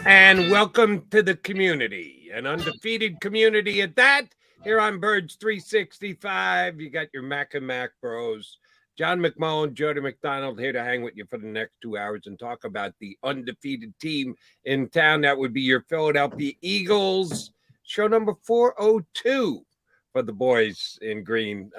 And welcome to the community, an undefeated community at that. Here on Birds 365, you got your Mac and Mac bros. John McMullen Jody McDonald here to hang with you for the next 2 hours and talk about the undefeated team in town. That would be your Philadelphia Eagles. Show number 402 for the boys in green.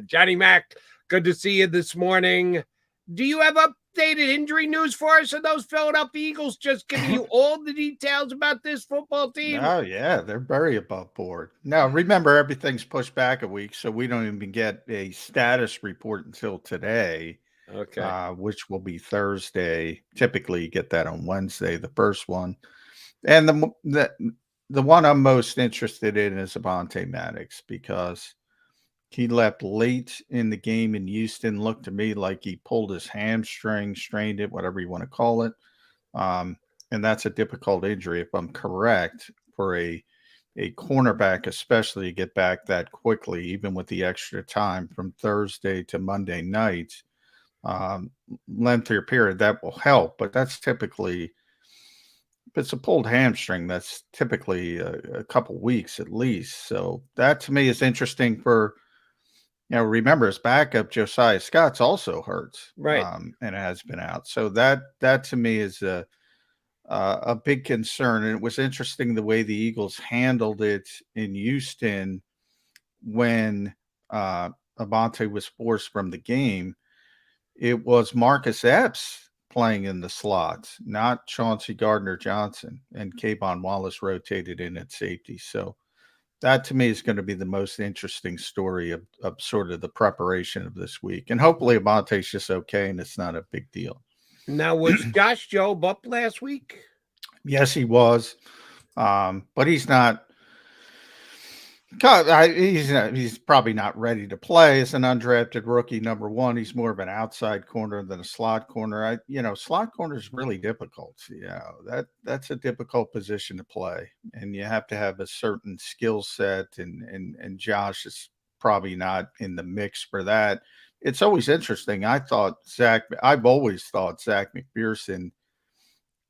Johnny Mac, good to see you this morning. Do you have updated injury news for us? Are those Philadelphia Eagles just giving you all the details about this football team? Oh yeah, they're very above board. Now remember, everything's pushed back a week, so we don't even get a status report until today, Okay. which will be Thursday. Typically, you get that on Wednesday, the first one. And the one I'm most interested in is Avonte Maddox because he left late in the game in Houston. Looked to me like he pulled his hamstring, strained it, whatever you want to call it. And that's a difficult injury, if I'm correct, for a cornerback, especially to get back that quickly, even with the extra time from Thursday to Monday night. Lengthier period, that will help, but that's typically, if it's a pulled hamstring, that's typically a couple weeks at least. So that to me is interesting for, remember his backup, Josiah Scott's also hurt, Right. and has been out. So that to me is a big concern. And it was interesting the way the Eagles handled it in Houston when Avonte was forced from the game. It was Marcus Epps playing in the slots, not Chauncey Gardner-Johnson, and Kayvon Wallace rotated in at safety. So that to me is going to be the most interesting story of sort of the preparation of this week. And hopefully Avonte's just okay and it's not a big deal. Now, was Josh Jobe up last week? Yes, he was. But he's not. He's probably not ready to play as an undrafted rookie. Number one, he's more of an outside corner than a slot corner. Slot corner is really difficult. That's a difficult position to play, and you have to have a certain skill set. And Josh is probably not in the mix for that. It's always interesting. I've always thought Zach McPherson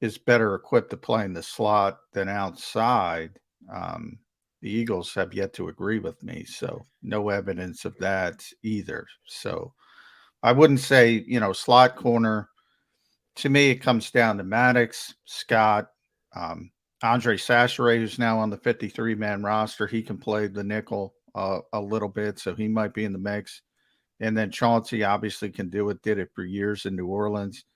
is better equipped to play in the slot than outside. The Eagles have yet to agree with me, so no evidence of that either. So I wouldn't say, slot corner. To me, it comes down to Maddox, Scott, Andre Sacheret, who's now on the 53-man roster. He can play the nickel a little bit, so he might be in the mix. And then Chauncey obviously can do it, did it for years in New Orleans.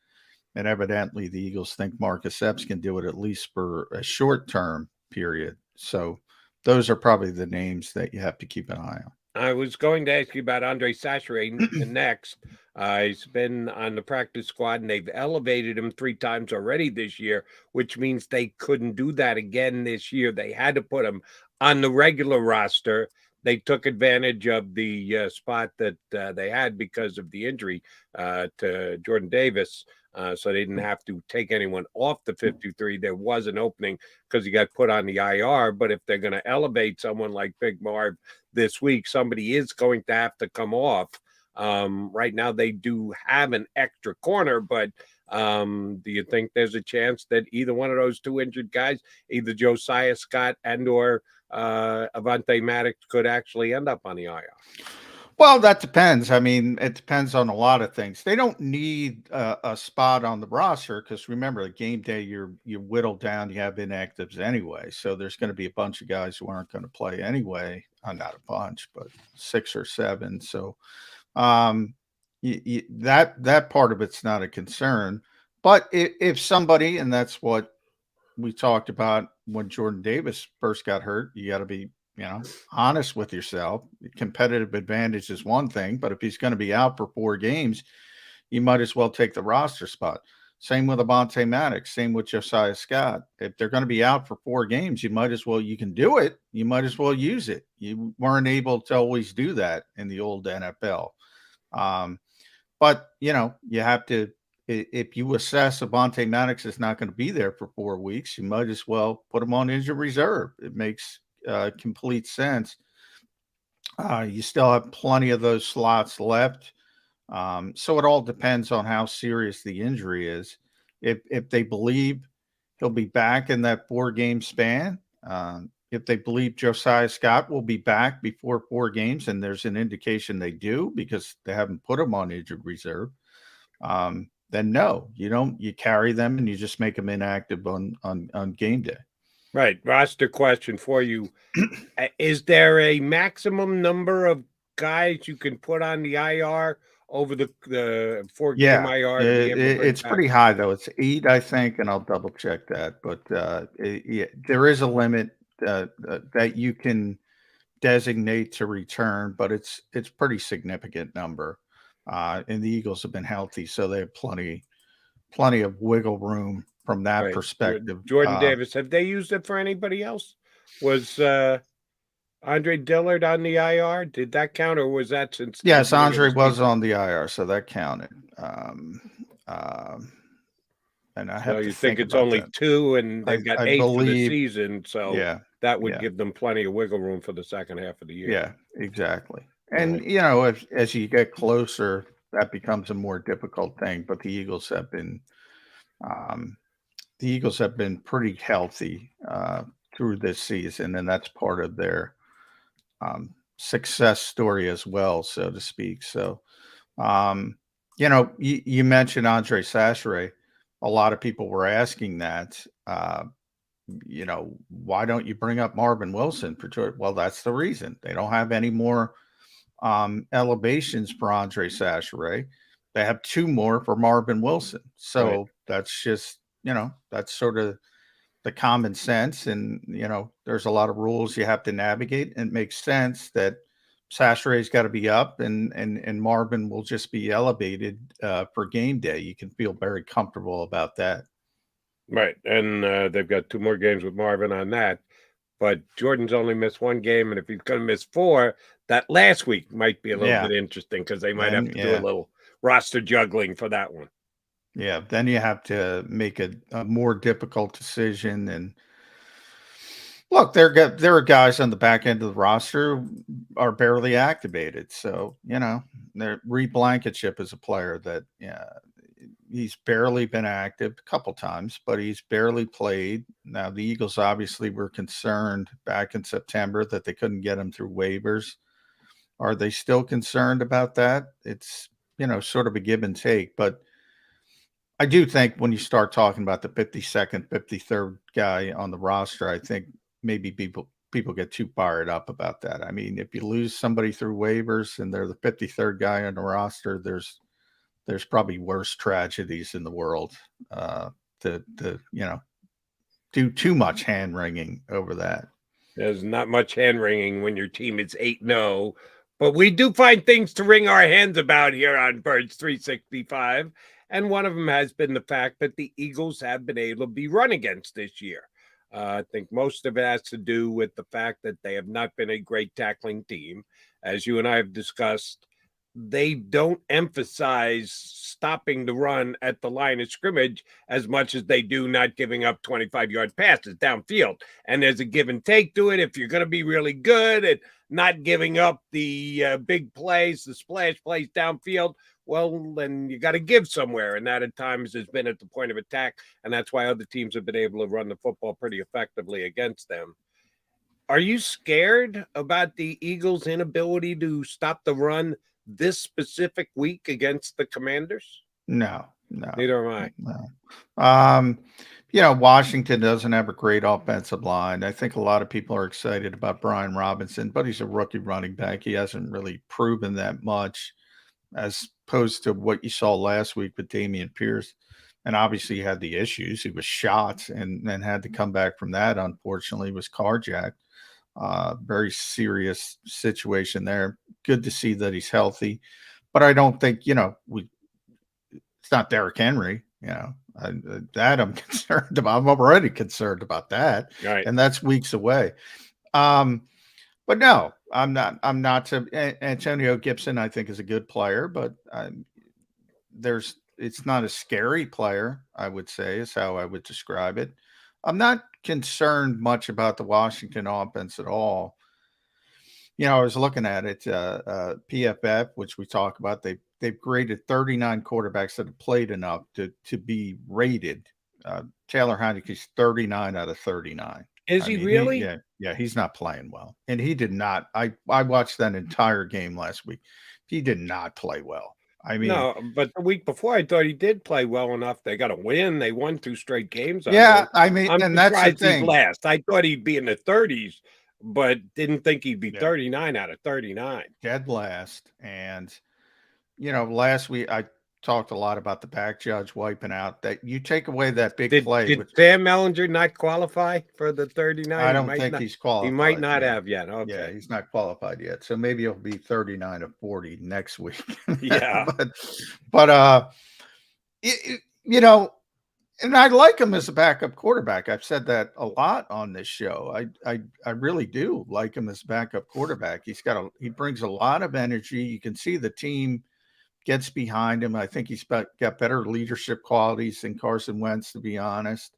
And evidently the Eagles think Marcus Epps can do it at least for a short-term period. So those are probably the names that you have to keep an eye on. I was going to ask you about Andre Sacheret next. He's been on the practice squad, and they've elevated him 3 times already this year, which means they couldn't do that again this year. They had to put him on the regular roster. They took advantage of the spot that they had because of the injury to Jordan Davis. So they didn't have to take anyone off the 53. There was an opening because he got put on the IR. But if they're going to elevate someone like Big Marv this week, somebody is going to have to come off. Right now, they do have an extra corner, but do you think there's a chance that either one of those 2 injured guys, either Josiah Scott and or Avonte Maddox, could actually end up on the IR? Well, that depends. I mean, it depends on a lot of things. They don't need a spot on the roster because remember, the game day you whittle down. You have inactives anyway, so there's going to be a bunch of guys who aren't going to play anyway. Not a bunch, but 6 or 7. So that part of it's not a concern. But if somebody, and that's what we talked about when Jordan Davis first got hurt, you got to be honest with yourself. Competitive advantage is one thing, but if he's going to be out for 4 games, you might as well take the roster spot. Same with Avonte Maddox, same with Josiah Scott. If they're going to be out for 4 games, you can do it. You might as well use it. You weren't able to always do that in the old NFL. But, you have to, if you assess Avonte Maddox is not going to be there for 4 weeks, you might as well put him on injured reserve. It makes complete sense. You still have plenty of those slots left. So it all depends on how serious the injury is. If they believe he'll be back in that 4-game span. If they believe Josiah Scott will be back before 4 games, and there's an indication they do because they haven't put him on injured reserve, then no, you don't. You carry them and you just make them inactive on game day. Right. Roster question for you. Is there a maximum number of guys you can put on the IR over the 4-game IR? It's pretty high, though. It's 8, I think, and I'll double check that. But there is a limit that you can designate to return, but it's pretty significant number. And the Eagles have been healthy, so they have plenty of wiggle room from that perspective. Jordan Davis, have they used it for anybody else? Was Andre Dillard on the IR? Did that count, or was that since? Yes, Andre was on the IR, so that counted. And I have so to you think it's only that. 2, and they've got 8 for the season, so that would give them plenty of wiggle room for the second half of the year. Yeah, exactly. And you know, as you get closer, that becomes a more difficult thing. But the Eagles have been pretty healthy through this season, and that's part of their success story as well, so to speak. So, you know, you mentioned Andre Sacheret. A lot of people were asking that. You know, why don't you bring up Marvin Wilson for Jordan? Well, that's the reason. They don't have any more elevations for Andre Sacheret. They have 2 more for Marvin Wilson. So that's just, you know, that's sort of the common sense. And, you know, there's a lot of rules you have to navigate. And it makes sense that Sacheret's got to be up and Marvin will just be elevated for game day. You can feel very comfortable about that. Right. And they've got 2 more games with Marvin on that. But Jordan's only missed 1 game. And if he's going to miss 4, that last week might be a little bit interesting because they might have to do a little roster juggling for that one. Yeah. Then you have to make a more difficult decision. And look, there are guys on the back end of the roster are barely activated. So, you know, Reed Blankenship is a player that, he's barely been active a couple times, but he's barely played. Now, the Eagles obviously were concerned back in September that they couldn't get him through waivers. Are they still concerned about that? It's, you know, sort of a give and take. But I do think when you start talking about the 52nd, 53rd guy on the roster, I think maybe people get too fired up about that. I mean, if you lose somebody through waivers and they're the 53rd guy on the roster, there's probably worse tragedies in the world to you know, do too much hand wringing over that. There's not much hand wringing when your team is 8-0, but we do find things to wring our hands about here on Birds 365. And one of them has been the fact that the Eagles have been able to be run against this year. I think most of it has to do with the fact that they have not been a great tackling team. As you and I have discussed, they don't emphasize stopping the run at the line of scrimmage as much as they do not giving up 25-yard passes downfield. And there's a give and take to it. If you're going to be really good at not giving up the big plays, the splash plays downfield, well, then you got to give somewhere. And that at times has been at the point of attack. And that's why other teams have been able to run the football pretty effectively against them. Are you scared about the Eagles' inability to stop the run this specific week against the Commanders? No. Neither am I. No. You know, Washington doesn't have a great offensive line. I think a lot of people are excited about Brian Robinson, but he's a rookie running back. He hasn't really proven that much as opposed to what you saw last week with Dameon Pierce. And obviously he had the issues. He was shot and then had to come back from that. Unfortunately, was carjacked. Very serious situation there. Good to see that he's healthy, but I don't think, you know, it's not Derrick Henry, you know, that I'm concerned about. I'm already concerned about that. Right. And that's weeks away. But no, I'm not. Antonio Gibson, I think, is a good player, but it's not a scary player, I would say, is how I would describe it. I'm not concerned much about the Washington offense at all. You know, I was looking at it, PFF, which we talk about. They've graded 39 quarterbacks that have played enough to be rated Taylor Heineke's 39 out of 39. Is I he mean, really? yeah, he's not playing well. And he did not. I watched that entire game last week. He did not play well. I mean, No, but the week before, I thought he did play well enough. They got a win. They won 2 straight games, yeah, Andre. I mean, I'm and that's the surprised he's thing. last. I thought he'd be in the 30s, but didn't think he'd be Yeah, 39 out of 39. dead last. And last week I talked a lot about the back judge wiping out. That you take away that big play, Did which Sam Mellinger not qualify for the 39? I don't think he's He might qualified not yet. have yet. Yeah, Okay. he's not qualified yet. So maybe he'll be 39 of 40 next week. Yeah. but you know, and I like him as a backup quarterback. I've said that a lot on this show. I really do like him as backup quarterback. He brings a lot of energy. You can see the team gets behind him. I think he's got better leadership qualities than Carson Wentz, to be honest.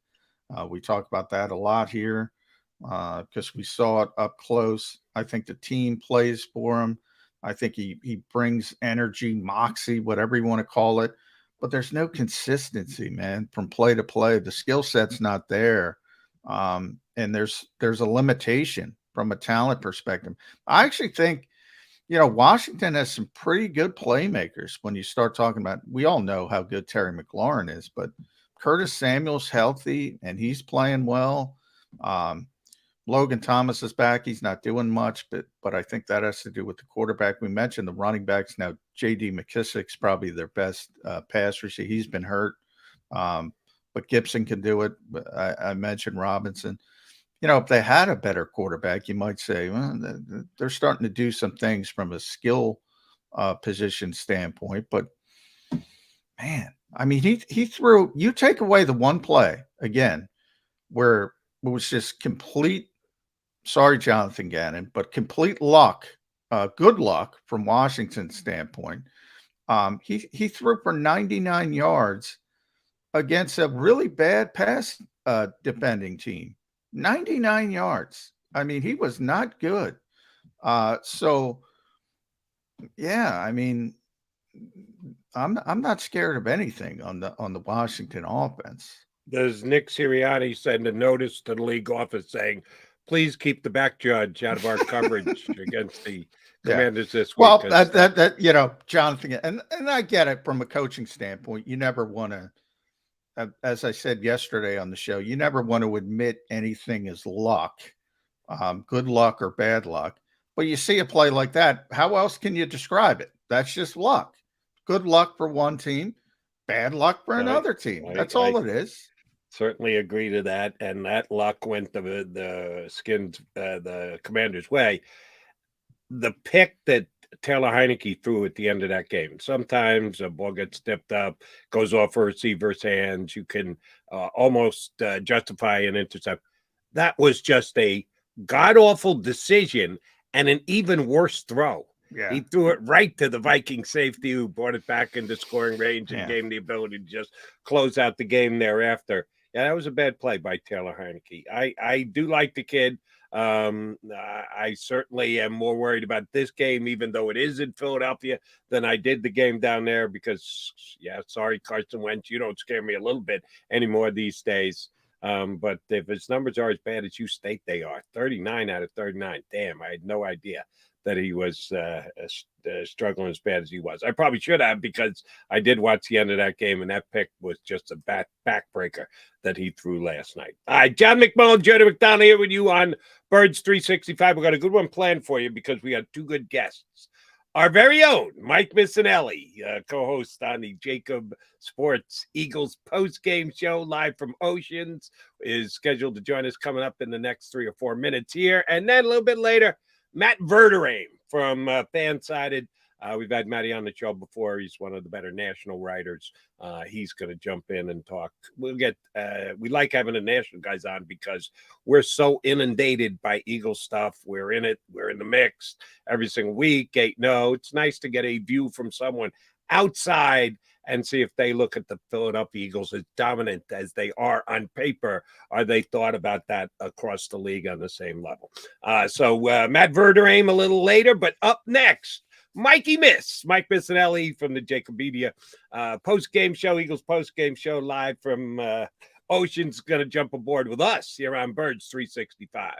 We talk about that a lot here because we saw it up close. I think the team plays for him. I think he brings energy, moxie, whatever you want to call it. But there's no consistency, man, from play to play. The skill set's not there, and there's a limitation from a talent perspective. I actually think Washington has some pretty good playmakers when you start talking about, we all know how good Terry McLaurin is, but Curtis Samuel's healthy and he's playing well. Logan Thomas is back. He's not doing much, but I think that has to do with the quarterback. We mentioned the running backs. Now, J.D. McKissick's probably their best pass receiver. He's been hurt, but Gibson can do it. I mentioned Robinson. If they had a better quarterback, you might say, well, they're starting to do some things from a skill position standpoint. But man, I mean, he threw. You take away the one play again, where it was just complete. Sorry, Jonathan Gannon, but complete luck, good luck from Washington's standpoint. He threw for 99 yards against a really bad pass defending team. 99 yards. I mean, he was not good. So yeah, I mean, I'm not scared of anything on the Washington offense. Does Nick Sirianni send a notice to the league office saying, please keep the back judge out of our coverage against the Commanders this week? Well, that Jonathan, and I get it from a coaching standpoint. You never want to, as I said yesterday on the show, you never want to admit anything is luck, good luck or bad luck. But you see a play like that, how else can you describe it? That's just luck. Good luck for one team, bad luck for another team. That's all it is. Certainly agree to that, and that luck went the Skins, the Commanders' way. The pick that Taylor Heineke threw at the end of that game. Sometimes a ball gets tipped up, goes off a receiver's hands. You can almost justify an intercept. That was just a god-awful decision and an even worse throw. Yeah. He threw it right to the Viking safety who brought it back into scoring range and gave him the ability to just close out the game thereafter. Yeah, that was a bad play by Taylor Heineke. I do like the kid. I certainly am more worried about this game, even though it is in Philadelphia, than I did the game down there because, sorry, Carson Wentz, you don't scare me a little bit anymore these days. But if his numbers are as bad as you state they are, 39 out of 39, damn, I had no idea that he was struggling as bad as he was. I probably should have because I did watch the end of that game, and that pick was just a backbreaker that he threw last night. All right, John McMullen Jody McDonald here with you on Birds 365. We got a good one planned for you because we got two good guests. Our very own Mike Missinelli, co-host on the JAKIB Sports Eagles post-game show live from Oceans, is scheduled to join us coming up in the next 3 or 4 minutes here. And then a little bit later, Matt Verderame from Fansided. We've had Matty on the show before. He's one of the better national writers. He's going to jump in and talk. We like having the national guys on because we're so inundated by Eagle stuff. We're in it. We're in the mix every single week. It's nice to get a view from someone outside and see if they look at the Philadelphia Eagles as dominant as they are on paper. Are they thought about that across the league on the same level? So Matt Verderame a little later, but up next, Mike Missinelli from the JAKIB Media post-game show, Eagles post-game show live from Ocean's going to jump aboard with us here on Birds 365.